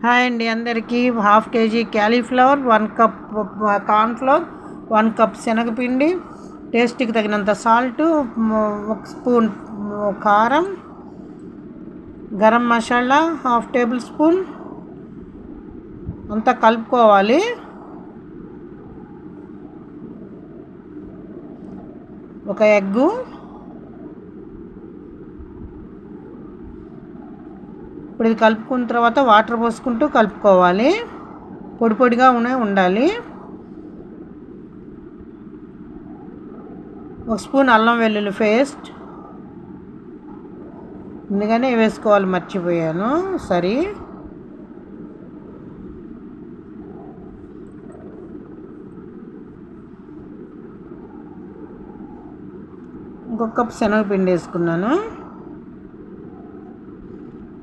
Hi అండి అందరికీ. Half KG cauliflower, 1 cup cornflour, 1 cup శనగపిండి, టేస్ట్కి తగినంత సాల్ట్, 1 స్పూన్ కారం, గరం మసాలా 1/2 టేబుల్ స్పూన్ అంతా కలుపుకోవాలి. ఒక ఎగ్గు, ఇప్పుడు ఇది కలుపుకున్న తర్వాత వాటర్ పోసుకుంటూ కలుపుకోవాలి. పొడి పొడిగా ఉండాలి. 1 స్పూన్ అల్లం వెల్లుల్లి పేస్ట్ ముందుగానే వేసుకోవాలి, మర్చిపోయాను. సరే, ఇంకొక కప్ శనగపిండి వేసుకున్నాను.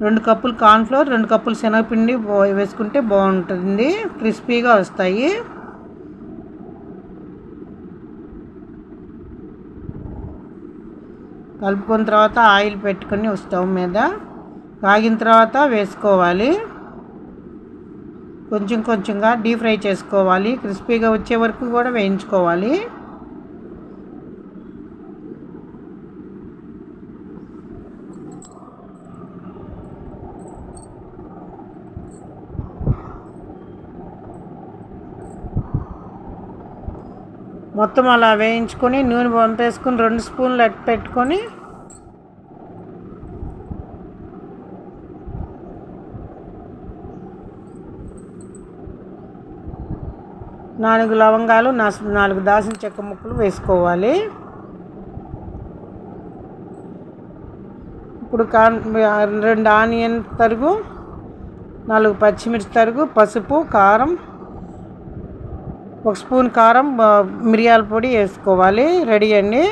2 కప్పులు కార్న్ఫ్లవర్, 2 కప్పులు శనగపిండి వేసుకుంటే బాగుంటుంది, క్రిస్పీగా వస్తాయి. కలుపుకున్న తర్వాత ఆయిల్ పెట్టుకొని స్టవ్ మీద కాగిన తర్వాత వేసుకోవాలి. కొంచెం కొంచెంగా డీప్ ఫ్రై చేసుకోవాలి, క్రిస్పీగా వచ్చే వరకు కూడా వేయించుకోవాలి. మొత్తం అలా వేయించుకొని నూనె వంపేసుకొని 2 స్పూన్లు పెట్టుకొని నాలుగు లవంగాలు, 4 దాల్చిన చెక్క ముక్కలు వేసుకోవాలి. ఇప్పుడు 2 ఆనియన్ తరుగు, 4 పచ్చిమిర్చి తరుగు, పసుపు, కారం, 1 స్పూన్ కారం, మిరియాల పొడి వేసుకోవాలి. రెడీ అండి.